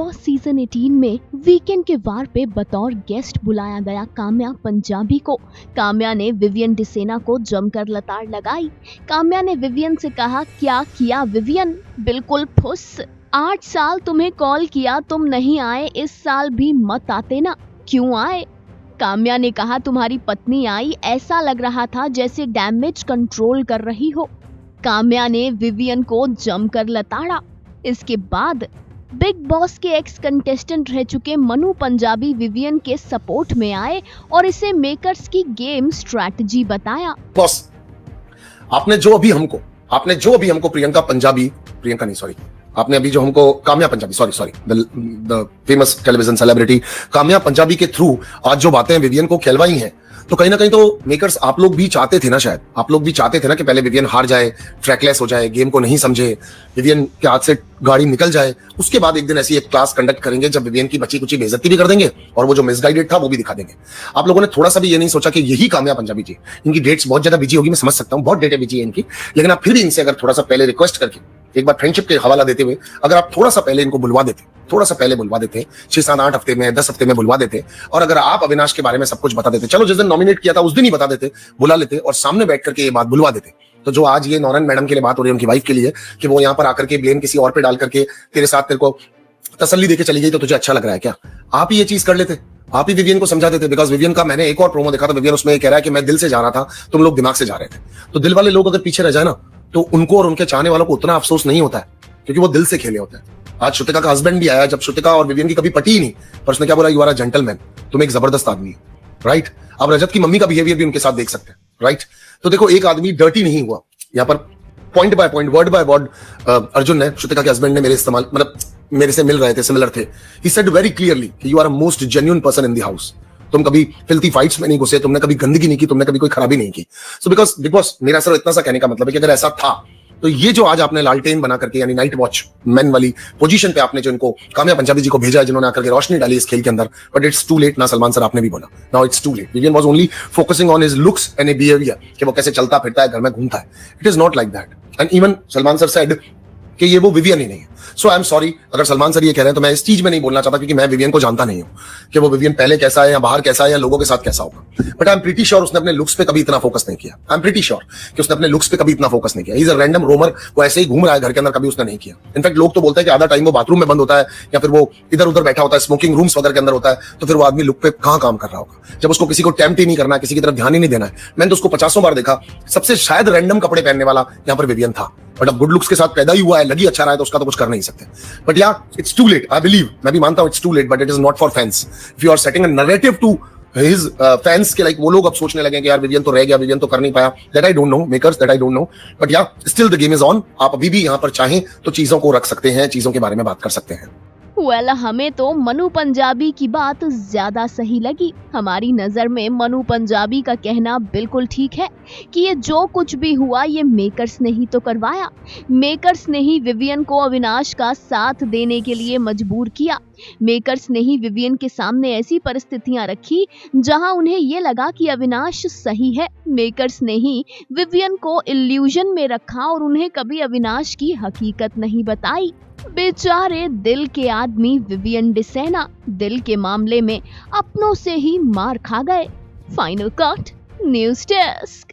Boss season 18 में weekend के वार पे बतौर गेस्ट बुलाया गया काम्या पंजाबी को। काम्या ने विवियन डिसेना को जमकर लताड़ लगाई। काम्या ने विवियन से कहा, क्या किया विवियन, बिल्कुल फुस। 8 साल तुम्हें कॉल किया, तुम नहीं आए, इस साल भी मत आते ना, क्यों आए। काम्या ने कहा, तुम्हारी पत्नी आई, ऐसा लग रहा था जैसे डैमेज कंट्रोल कर रही हो। काम्या ने विवियन को जमकर लताड़ा। इसके बाद बिग बॉस के एक्स कंटेस्टेंट रह चुके मनु पंजाबी विवियन के सपोर्ट में आए और इसे मेकर्स की गेम स्ट्रैटेजी बताया। बॉस, आपने जो अभी हमको Kamya Punjabi, sorry, the famous television celebrity Kamya Punjabi के थ्रू आज जो बातें विवियन को कहलवाई हैं, तो कहीं ना कहीं तो मेकर्स आप लोग भी चाहते थे ना, शायद आप लोग भी चाहते थे ना कि पहले विवियन हार जाए, ट्रैकलेस हो जाए, गेम को नहीं समझे, विवियन के हाथ से गाड़ी निकल जाए, उसके बाद एक दिन ऐसी एक क्लास कंडक्ट करेंगे जब विवियन की बची कुची बेइज्जती भी कर देंगे और वो जो मिसगाइडेड था वो भी दिखा देंगे। आप लोगों ने थोड़ा सा भी ये नहीं सोचा कि यही काम्या पंजाबी जी, इनकी डेट्स बहुत ज्यादा बिजी होगी, मैं समझ सकता हूँ, बहुत डेटें बिजी है इनकी, लेकिन आप फिर भी इनसे अगर थोड़ा सा पहले रिक्वेस्ट करके, एक बार फ्रेंडशिप के हवाला देते हुए, अगर आप थोड़ा सा पहले इनको बुलवा देते, 6, 7, 8 हफ्ते में, 10 हफ्ते में बुलवा देते, और अगर आप अविनाश के बारे में सब कुछ बता देते, चलो जिस दिन नॉमिनेट किया था उस दिन ही बता देते, बुला लेते और सामने बैठ करके ये बात बुलवा देते, तो जो आज ये नौरन मैडम के लिए बात हो रही है, उनकी वाइफ के लिए, कि वो यहाँ पर आकर के ब्लेम किसी और पे डाल करके तेरे को तसल्ली देके चली गई, तो तुझे अच्छा लग रहा है क्या? आप ही ये चीज कर लेते, आप ही विवियन को समझा देते। बिकॉज विवियन का मैंने एक और प्रोमो देखा था, विवियन उसमें कह रहा है कि मैं दिल से जा रहा था, तुम लोग दिमाग से जा रहे थे। तो दिल वाले लोग अगर पीछे रह जाए ना, तो उनको और उनके चाहने वालों को उतना अफसोस नहीं होता है, क्योंकि वो दिल से खेले होते हैं। आज श्रुतिका का हस्बैंड भी आया, जब श्रुतिका और विवियन की कभी पटी ही नहीं, पर उसने क्या बोला, यू आर अ जेंटलमैन, तुम एक जबरदस्त आदमी हो, राइट। अब रजत की मम्मी का बिहेवियर भी उनके साथ देख सकते हैं, राइट। तो देखो, एक आदमी डर्टी नहीं हुआ यहाँ पर, point by point, word by word Arjun ने, श्रुतिका के हस्बैंड ने मेरे से मिल रहे थे, सिमिलर थे, ही सेड वेरी क्लियरली कि you are a most genuine person in the house, तुम कभी फिल्थी फाइट्स में नहीं घुसे, तुमने कभी गंदगी नहीं की, तुमने कभी कोई खराबी नहीं की। सो बिकॉज बिग बॉस, मेरा सिर्फ इतना सा कहने का मतलब है कि अगर ऐसा था, तो ये जो आज आपने लालटेन बना करके, यानी नाइट वॉच मैन वाली पोजीशन पे आपने जो इनको काम्या पंजाबी जी को भेजा है, जिन्होंने आकर के रोशनी डाली इस खेल के अंदर, बट इट्स टू लेट ना। सलमान सर, आपने भी बोला, now it's too late. Vivian was only focusing on his looks and behaviour, कि वो कैसे चलता फिरता है, घर में घूमता है। It is not like that. And even Salman sir said कि ये वो विवियन ही नहीं है। सो आई एम सॉरी, अगर सलमान सर ये कह रहे हैं तो मैं इस चीज में नहीं बोलना चाहता, क्योंकि मैं विवियन को जानता नहीं हूं कि वो विवियन पहले कैसा है या बाहर कैसा है या लोगों के साथ कैसा होगा। But I am pretty sure उसने अपने लुक्स पे कभी इतना फोकस नहीं किया। आई एम प्रीटी श्योर कि उसने अपने लुक्स पे कभी इतना फोकस नहीं किया। ही इज अ रैंडम रोमर, वो ऐसे ही घूम रहा है घर के अंदर, कभी उसने नहीं किया। इनफैक्ट लोग तो बोलते हैं कि आधा टाइम वो बाथरूम में बंद होता है या फिर वो इधर उधर बैठा होता है, स्मोकिंग रूम्स वगैरह के अंदर होता है, तो फिर वो आदमी लुक पे कहां काम कर रहा होगा, जब उसको किसी को टेम्प्ट ही नहीं करना है, किसी की तरफ ध्यान ही नहीं देना है। मैंने तो उसको 50 बार देखा, सबसे शायद रैंडम कपड़े पहनने वाला यहाँ पर विवियन था, बट अब गुड लुक्स के साथ पैदा ही हुआ है, लगी अच्छा रहा है, तो उसका तो कुछ कर नहीं सकते। But yeah it's too late, I believe, मैं भी मानता हूं it's too late, but it is not for fans. If you are setting a narrative to his fans के, लाइक वो लोग अब सोचने लगे कि यार विवियन तो रह गया, विवियन तो कर नहीं पाया, that I don't know, makers, that I don't know, but yeah still the game is on. आप अभी भी यहाँ पर चाहें तो चीजों को रख सकते हैं, चीजों के बारे में बात कर सकते हैं। हमें तो मनु पंजाबी की बात ज्यादा सही लगी। हमारी नजर में मनु पंजाबी का कहना बिल्कुल ठीक है कि ये जो कुछ भी हुआ, ये मेकर्स ने ही तो करवाया। मेकर्स ने ही विवियन को अविनाश का साथ देने के लिए मजबूर किया। मेकर्स ने ही विवियन के सामने ऐसी परिस्थितियां रखी जहां उन्हें ये लगा कि अविनाश सही है। मेकर्स ने ही विवियन को इल्यूजन में रखा और उन्हें कभी अविनाश की हकीकत नहीं बताई। बेचारे दिल के आदमी विवियन डिसेना दिल के मामले में अपनों से ही मार खा गए। Final cut, news desk.